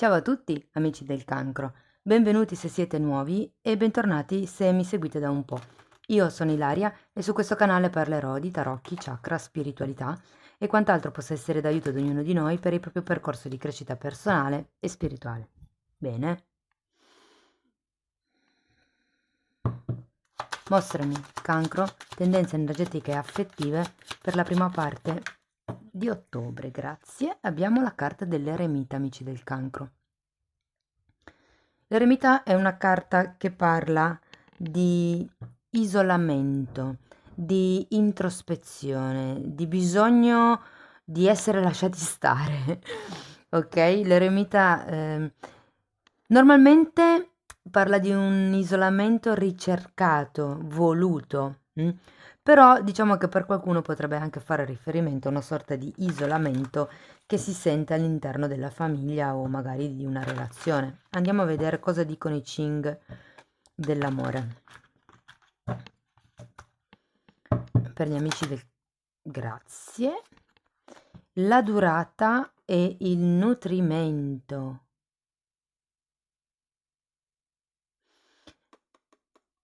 Ciao a tutti, amici del cancro. Benvenuti se siete nuovi e bentornati se mi seguite da un po'. Io sono Ilaria e su questo canale parlerò di tarocchi, chakra, spiritualità e quant'altro possa essere d'aiuto ad ognuno di noi per il proprio percorso di crescita personale e spirituale. Bene? Mostrami, cancro, tendenze energetiche e affettive per la prima parte di ottobre. Grazie. Abbiamo la carta dell'eremita, amici del cancro. L'eremita è una carta che parla di isolamento, di introspezione, di bisogno di essere lasciati stare. Ok? L'eremita normalmente parla di un isolamento ricercato, voluto. Però diciamo che per qualcuno potrebbe anche fare riferimento a una sorta di isolamento che si sente all'interno della famiglia o magari di una relazione. Andiamo a vedere cosa dicono i Ching dell'amore. Per gli amici del... Grazie. La durata e il nutrimento.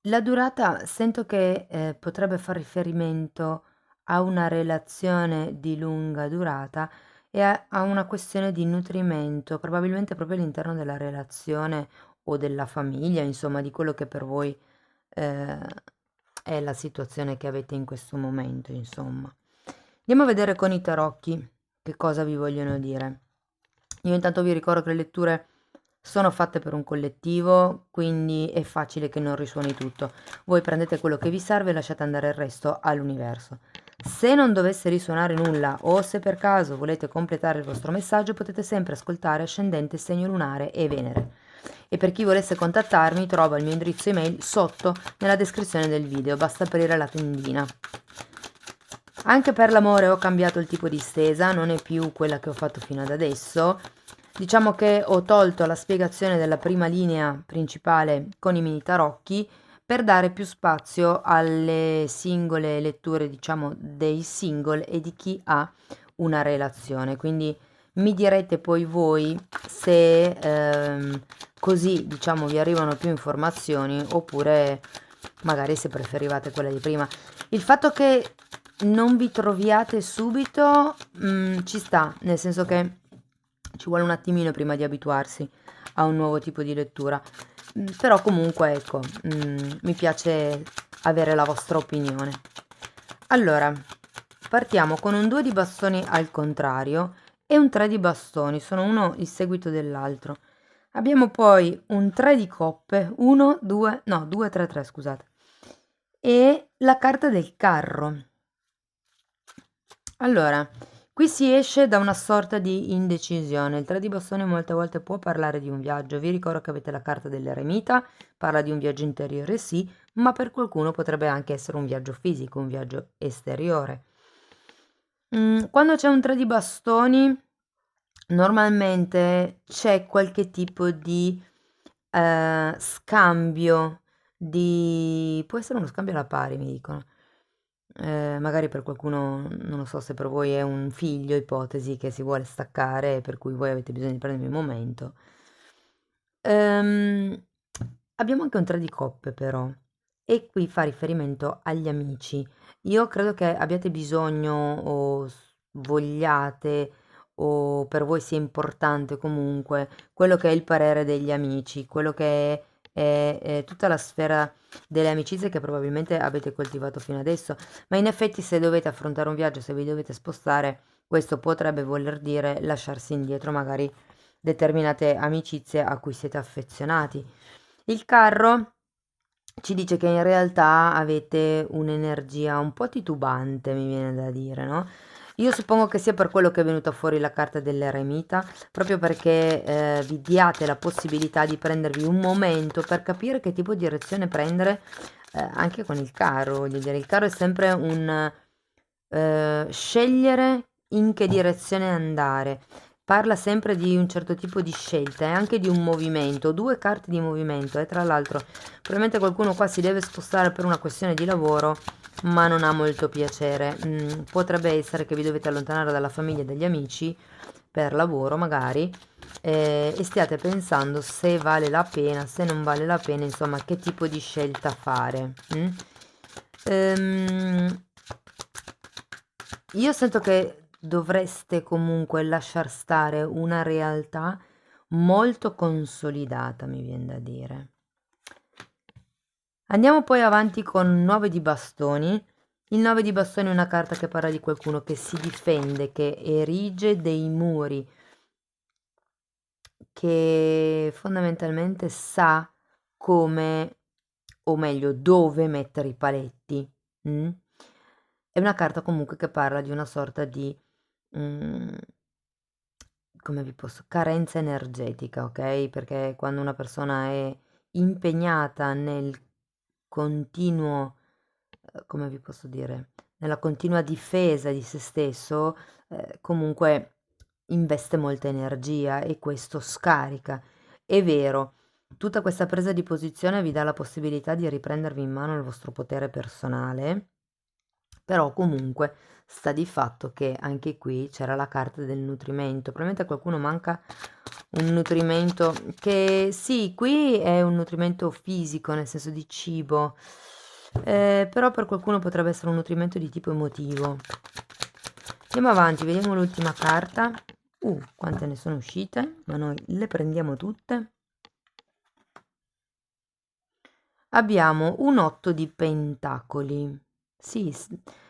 La durata sento che potrebbe far riferimento a una relazione di lunga durata e a una questione di nutrimento, probabilmente proprio all'interno della relazione o della famiglia, insomma, di quello che per voi eh, è la situazione che avete in questo momento, insomma. Andiamo a vedere con i tarocchi che cosa vi vogliono dire. Io intanto vi ricordo che le letture sono fatte per un collettivo, quindi è facile che non risuoni tutto. Voi prendete quello che vi serve e lasciate andare il resto all'universo. Se non dovesse risuonare nulla o se per caso volete completare il vostro messaggio, potete sempre ascoltare Ascendente, Segno Lunare e Venere. E per chi volesse contattarmi, trova il mio indirizzo email sotto nella descrizione del video, basta aprire la tendina. Anche per l'amore ho cambiato il tipo di stesa, non è più quella che ho fatto fino ad adesso. Diciamo che ho tolto la spiegazione della prima linea principale con i mini tarocchi per dare più spazio alle singole letture, diciamo, dei single e di chi ha una relazione. Quindi mi direte poi voi se così, diciamo, vi arrivano più informazioni oppure magari se preferivate quella di prima. Il fatto che non vi troviate subito ci sta, nel senso che ci vuole un attimino prima di abituarsi a un nuovo tipo di lettura. Però comunque ecco, mi piace avere la vostra opinione. Allora, partiamo con un 2 di bastoni al contrario e un 3 di bastoni, sono uno il seguito dell'altro. Abbiamo poi un 3 di coppe, 1, 2, no, 2, 3, 3, scusate. E la carta del carro. Allora, qui si esce da una sorta di indecisione. Il 3 di bastoni molte volte può parlare di un viaggio. Vi ricordo che avete la carta dell'eremita, parla di un viaggio interiore, sì, ma per qualcuno potrebbe anche essere un viaggio fisico, un viaggio esteriore. Quando c'è un 3 di bastoni, normalmente c'è qualche tipo di scambio, può essere uno scambio alla pari, mi dicono. Magari per qualcuno, non lo so se per voi è un figlio, ipotesi, che si vuole staccare, per cui voi avete bisogno di prendervi un momento. Ehm, Abbiamo anche un 3 di coppe però, e qui fa riferimento agli amici. Io credo che abbiate bisogno o vogliate o per voi sia importante comunque quello che è il parere degli amici, quello che è tutta la sfera delle amicizie che probabilmente avete coltivato fino adesso, ma in effetti se dovete affrontare un viaggio, se vi dovete spostare, questo potrebbe voler dire lasciarsi indietro magari determinate amicizie a cui siete affezionati. Il carro ci dice che in realtà avete un'energia un po' titubante, mi viene da dire, no? Io suppongo che sia per quello che è venuta fuori la carta dell'eremita, proprio perché vi diate la possibilità di prendervi un momento per capire che tipo di direzione prendere anche con il carro. Voglio dire, il carro è sempre un scegliere in che direzione andare. Parla sempre di un certo tipo di scelta e anche di un movimento, due carte di movimento e tra l'altro probabilmente qualcuno qua si deve spostare per una questione di lavoro, ma non ha molto piacere. Potrebbe essere che vi dovete allontanare dalla famiglia e dagli amici per lavoro magari, e stiate pensando se vale la pena, se non vale la pena, insomma, che tipo di scelta fare. Ehm, io sento che dovreste comunque lasciar stare una realtà molto consolidata, mi viene da dire. Andiamo poi avanti con 9 di bastoni. Il 9 di bastoni è una carta che parla di qualcuno che si difende, che erige dei muri, che fondamentalmente sa come, o meglio, dove mettere i paletti. Mm? È una carta comunque che parla di una sorta di, mm, come vi posso, carenza energetica, ok? Perché quando una persona è impegnata nel continuo, come vi posso dire, nella continua difesa di se stesso, comunque investe molta energia e questo scarica. È vero, tutta questa presa di posizione vi dà la possibilità di riprendervi in mano il vostro potere personale, però comunque sta di fatto che anche qui c'era la carta del nutrimento. Probabilmente a qualcuno manca un nutrimento che sì, qui è un nutrimento fisico, nel senso di cibo, però per qualcuno potrebbe essere un nutrimento di tipo emotivo. Andiamo avanti, vediamo l'ultima carta. Quante ne sono uscite, ma noi le prendiamo tutte. Abbiamo un 8 di pentacoli. Sì,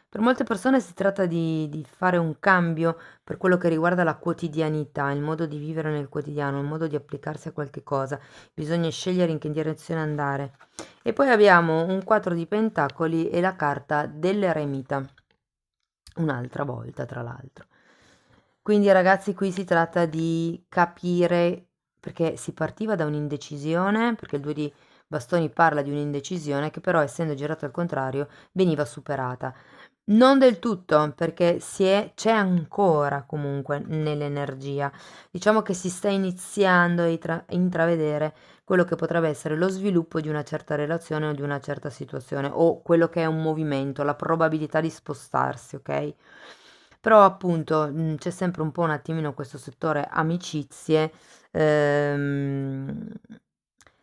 per molte persone si tratta di fare un cambio per quello che riguarda la quotidianità, il modo di vivere nel quotidiano, il modo di applicarsi a qualche cosa. Bisogna scegliere in che direzione andare. E poi abbiamo un 4 di pentacoli e la carta dell'eremita. Un'altra volta, tra l'altro. Quindi ragazzi, qui si tratta di capire, perché si partiva da un'indecisione, perché il 2 di bastoni parla di un'indecisione che però essendo girato al contrario veniva superata. Non del tutto, perché c'è ancora comunque nell'energia. Diciamo che si sta iniziando a intravedere quello che potrebbe essere lo sviluppo di una certa relazione o di una certa situazione, o quello che è un movimento, la probabilità di spostarsi, ok? Però appunto c'è sempre un po' un attimino questo settore amicizie. ehm,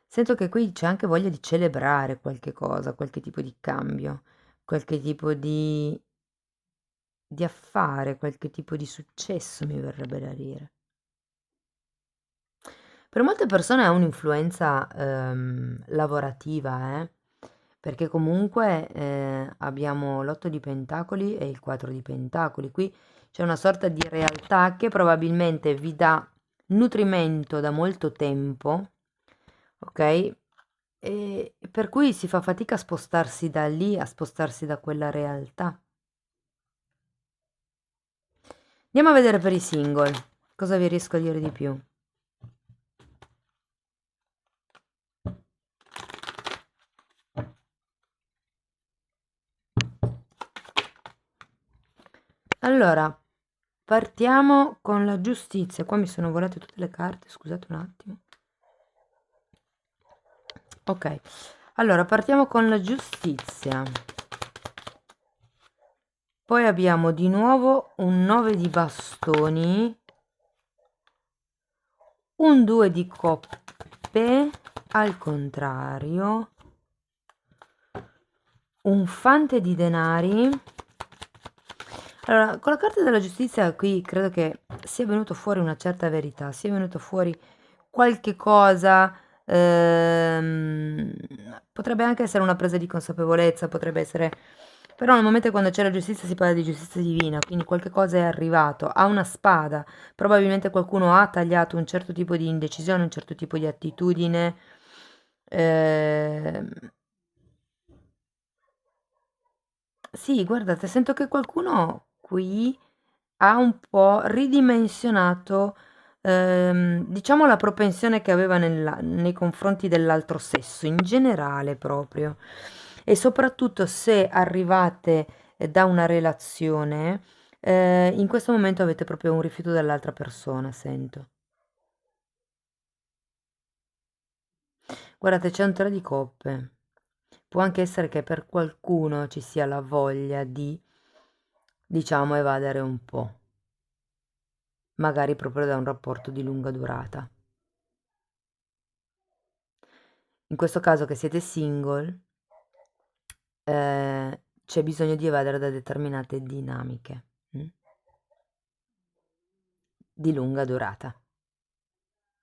Sento che qui c'è anche voglia di celebrare qualche cosa, qualche tipo di cambio, qualche tipo di affare, qualche tipo di successo, mi verrebbe da dire. Per molte persone ha un'influenza lavorativa, perché comunque abbiamo l'8 di pentacoli e il 4 di pentacoli. Qui c'è una sorta di realtà che probabilmente vi dà nutrimento da molto tempo, ok? E per cui si fa fatica a spostarsi da lì, a spostarsi da quella realtà. Andiamo a vedere per i single, cosa vi riesco a dire di più. Allora, partiamo con la giustizia. Qua mi sono volate tutte le carte, scusate un attimo. Ok, allora partiamo con la giustizia. Poi abbiamo di nuovo un 9 di bastoni, un 2 di coppe, al contrario, un fante di denari. Allora, con la carta della giustizia qui credo che sia venuto fuori una certa verità, sia venuto fuori qualche cosa, potrebbe anche essere una presa di consapevolezza, potrebbe essere, però nel momento quando c'è la giustizia si parla di giustizia divina, quindi qualche cosa è arrivato, ha una spada, probabilmente qualcuno ha tagliato un certo tipo di indecisione, un certo tipo di attitudine. ehm, sì, guardate, sento che qualcuno qui ha un po' ridimensionato, diciamo, la propensione che aveva nei confronti dell'altro sesso, in generale proprio. E soprattutto se arrivate da una relazione, in questo momento avete proprio un rifiuto dall'altra persona, sento. Guardate, c'è un 3 di coppe. Può anche essere che per qualcuno ci sia la voglia di, diciamo, evadere un po'. magari proprio da un rapporto di lunga durata. In questo caso che siete single, c'è bisogno di evadere da determinate dinamiche, di lunga durata.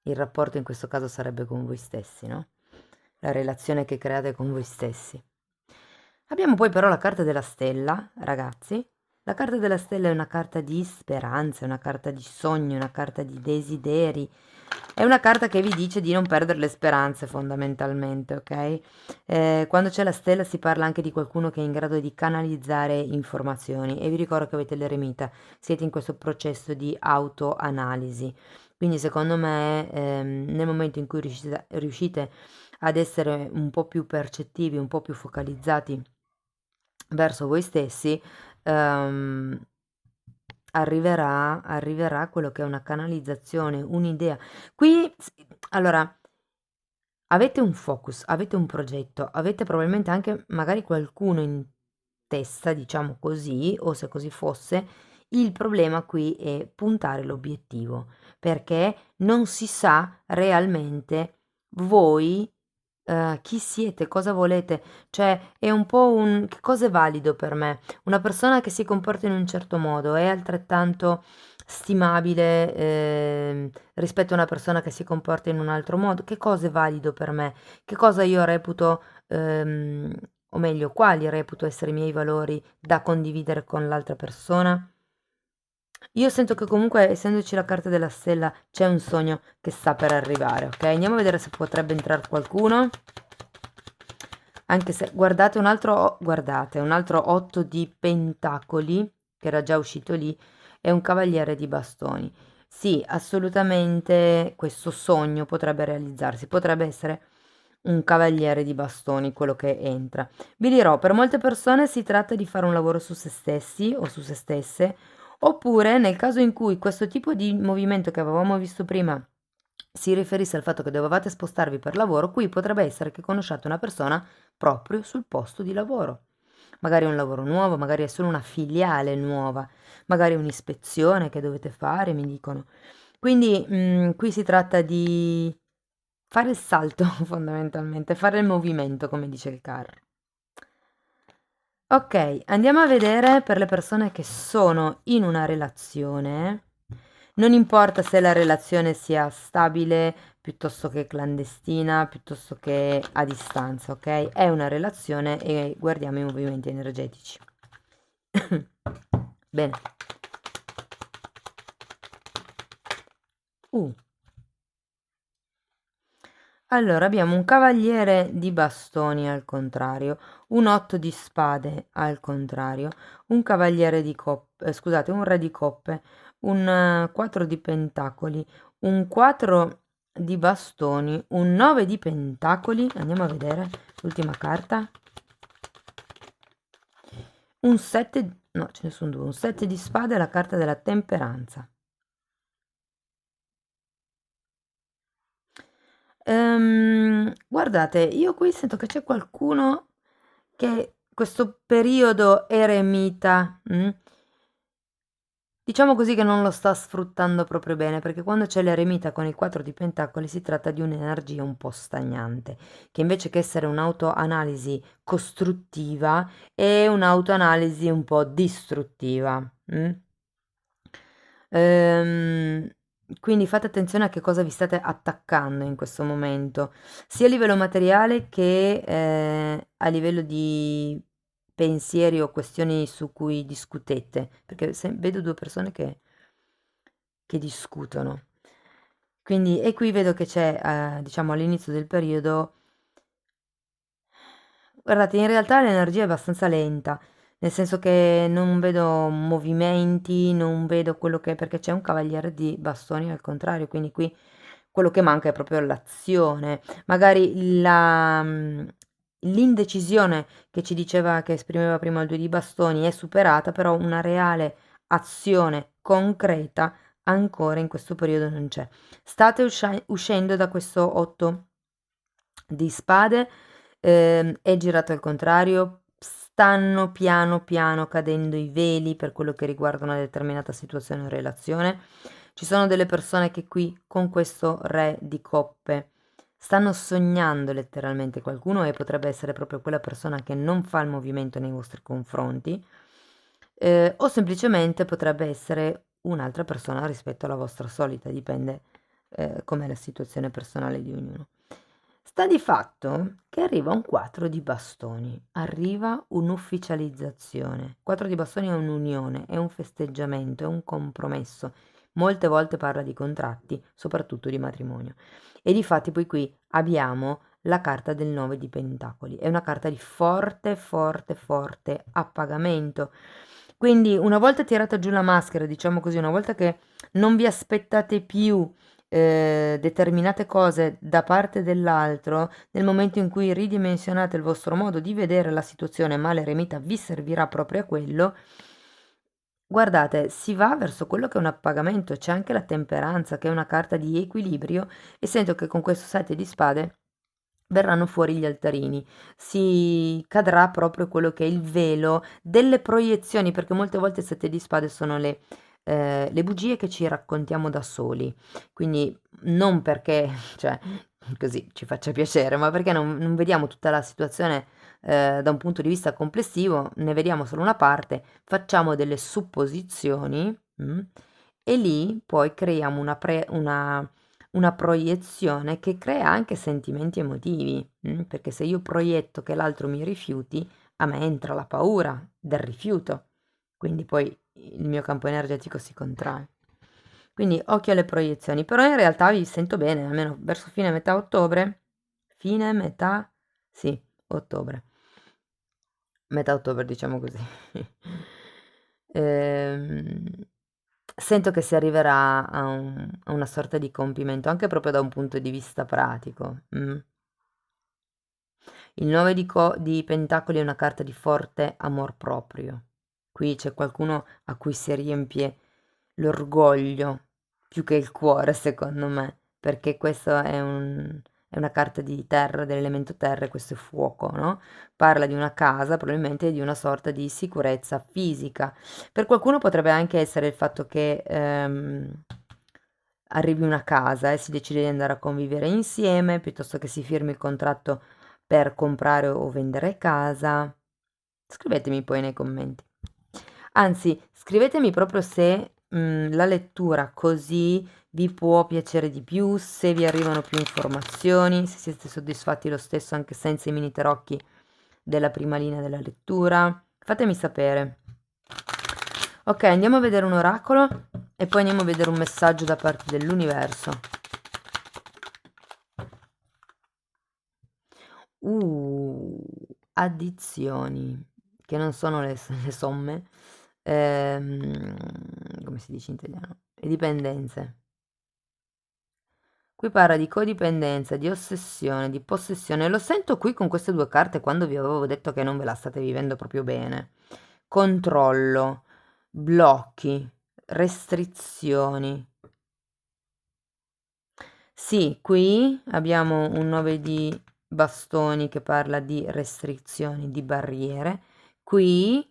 Il rapporto in questo caso sarebbe con voi stessi, no? La relazione che create con voi stessi. Abbiamo poi però la carta della stella, ragazzi. La carta della stella è una carta di speranza, è una carta di sogni, una carta di desideri. È una carta che vi dice di non perdere le speranze fondamentalmente, ok? Quando c'è la stella si parla anche di qualcuno che è in grado di canalizzare informazioni e vi ricordo che avete l'eremita, siete in questo processo di autoanalisi. Quindi secondo me nel momento in cui riuscite ad essere un po' più percettivi, un po' più focalizzati verso voi stessi, ehm, arriverà quello che è una canalizzazione, un'idea. Qui, allora, avete un focus, avete un progetto, avete probabilmente anche magari qualcuno in testa, diciamo così, o se così fosse, il problema qui è puntare l'obiettivo, perché non si sa realmente voi chi siete, cosa volete, cioè è un po' un che cosa è valido per me? Una persona che si comporta in un certo modo è altrettanto stimabile rispetto a una persona che si comporta in un altro modo? Che cosa è valido per me? Che cosa io reputo, o meglio, quali reputo essere i miei valori da condividere con l'altra persona? Io sento che comunque, essendoci la carta della stella, c'è un sogno che sta per arrivare, ok? Andiamo a vedere se potrebbe entrare qualcuno. Anche se guardate, un altro 8 di pentacoli, che era già uscito lì, è un cavaliere di bastoni. Sì, assolutamente questo sogno potrebbe realizzarsi, potrebbe essere un cavaliere di bastoni quello che entra. Vi dirò, per molte persone si tratta di fare un lavoro su se stessi o su se stesse, oppure nel caso in cui questo tipo di movimento che avevamo visto prima si riferisse al fatto che dovevate spostarvi per lavoro, qui potrebbe essere che conosciate una persona proprio sul posto di lavoro. Magari è un lavoro nuovo, magari è solo una filiale nuova, magari è un'ispezione che dovete fare, mi dicono. Quindi qui si tratta di fare il salto fondamentalmente, fare il movimento, come dice il carro. Ok, andiamo a vedere per le persone che sono in una relazione. Non importa se la relazione sia stabile piuttosto che clandestina, piuttosto che a distanza, ok? È una relazione e guardiamo i movimenti energetici. Bene. Uh. Allora, abbiamo un cavaliere di bastoni al contrario, un 8 di spade al contrario, un cavaliere di coppe, scusate, un re di coppe, un 4 di pentacoli, un 4 di bastoni, un 9 di pentacoli, andiamo a vedere l'ultima carta, un 7, no, ce ne sono due, un 7 di spade e la carta della temperanza. Guardate, io qui sento che c'è qualcuno che questo periodo eremita, diciamo così che non lo sta sfruttando proprio bene, perché quando c'è l'eremita con il 4 di pentacoli si tratta di un'energia un po' stagnante, che invece che essere un'autoanalisi costruttiva è un'autoanalisi un po' distruttiva. Ehm, quindi fate attenzione a che cosa vi state attaccando in questo momento, sia a livello materiale che a livello di pensieri o questioni su cui discutete, perché vedo due persone che discutono. Quindi, e qui vedo che c'è, diciamo, all'inizio del periodo. Guardate, in realtà l'energia è abbastanza lenta, nel senso che non vedo movimenti, non vedo quello che è, perché c'è un cavaliere di bastoni al contrario, quindi qui quello che manca è proprio l'azione. Magari l'indecisione che ci diceva, che esprimeva prima il due di bastoni è superata, però una reale azione concreta ancora in questo periodo non c'è. State uscendo da questo 8 di spade, è girato al contrario, stanno piano piano cadendo i veli per quello che riguarda una determinata situazione o relazione. Ci sono delle persone che qui con questo re di coppe stanno sognando letteralmente qualcuno e potrebbe essere proprio quella persona che non fa il movimento nei vostri confronti, o semplicemente potrebbe essere un'altra persona rispetto alla vostra solita, dipende com'è la situazione personale di ognuno. Sta di fatto che arriva un 4 di bastoni, arriva un'ufficializzazione. 4 di bastoni è un'unione, è un festeggiamento, è un compromesso. Molte volte parla di contratti, soprattutto di matrimonio. E difatti poi qui abbiamo la carta del 9 di pentacoli. È una carta di forte, forte, forte appagamento. Quindi una volta tirata giù la maschera, diciamo così, una volta che non vi aspettate più determinate cose da parte dell'altro, nel momento in cui ridimensionate il vostro modo di vedere la situazione, ma l'eremita vi servirà proprio a quello, guardate, si va verso quello che è un appagamento, c'è anche la temperanza, che è una carta di equilibrio, e sento che con questo 7 di spade verranno fuori gli altarini, si cadrà proprio quello che è il velo delle proiezioni, perché molte volte il 7 di spade sono le bugie che ci raccontiamo da soli, quindi non perché, cioè, così ci faccia piacere, ma perché non vediamo tutta la situazione da un punto di vista complessivo, ne vediamo solo una parte, facciamo delle supposizioni, e lì poi creiamo una proiezione che crea anche sentimenti emotivi, perché se io proietto che l'altro mi rifiuti, a me entra la paura del rifiuto, quindi poi il mio campo energetico si contrae. Quindi occhio alle proiezioni, però in realtà vi sento bene, almeno verso fine metà ottobre, fine metà, sì, ottobre, metà ottobre diciamo così. Ehm, Sento che si arriverà a una sorta di compimento, anche proprio da un punto di vista pratico. Il 9 di pentacoli è una carta di forte amor proprio. Qui c'è qualcuno a cui si riempie l'orgoglio più che il cuore, secondo me, perché questo è una carta di terra, dell'elemento terra, e questo è fuoco, no? Parla di una casa, probabilmente di una sorta di sicurezza fisica. Per qualcuno potrebbe anche essere il fatto che arrivi una casa e si decide di andare a convivere insieme, piuttosto che si firmi il contratto per comprare o vendere casa. Scrivetemi poi nei commenti. Anzi, scrivetemi proprio se la lettura così vi può piacere di più, se vi arrivano più informazioni, se siete soddisfatti lo stesso anche senza i mini tarocchi della prima linea della lettura. Fatemi sapere. Ok, andiamo a vedere un oracolo e poi andiamo a vedere un messaggio da parte dell'universo. Addizioni, che non sono le somme, come si dice in italiano? Le dipendenze. Qui parla di codipendenza, di ossessione, di possessione. Lo sento qui con queste due carte quando vi avevo detto che non ve la state vivendo proprio bene. Controllo, blocchi, restrizioni. Sì, qui abbiamo un 9 di bastoni che parla di restrizioni, di barriere. Qui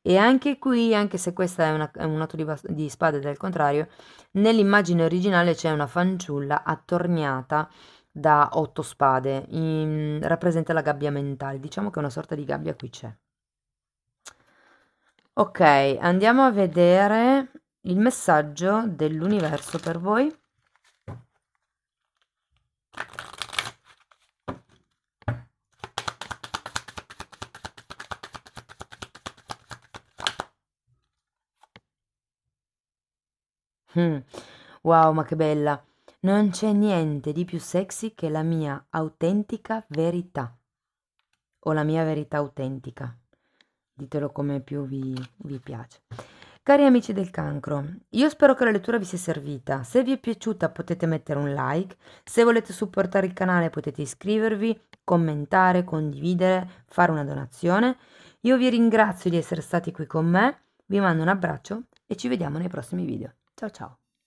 e anche qui, anche se questa è un atto di spade del contrario, nell'immagine originale c'è una fanciulla attorniata da 8 spade, rappresenta la gabbia mentale, diciamo che una sorta di gabbia qui c'è. Ok, andiamo a vedere il messaggio dell'universo per voi. Wow, ma che bella! Non c'è niente di più sexy che la mia autentica verità, o la mia verità autentica. Ditelo come più vi piace. Cari amici del cancro, io spero che la lettura vi sia servita. Se vi è piaciuta potete mettere un like, se volete supportare il canale potete iscrivervi, commentare, condividere, fare una donazione. Io vi ringrazio di essere stati qui con me, vi mando un abbraccio e ci vediamo nei prossimi video. Ciao ciao!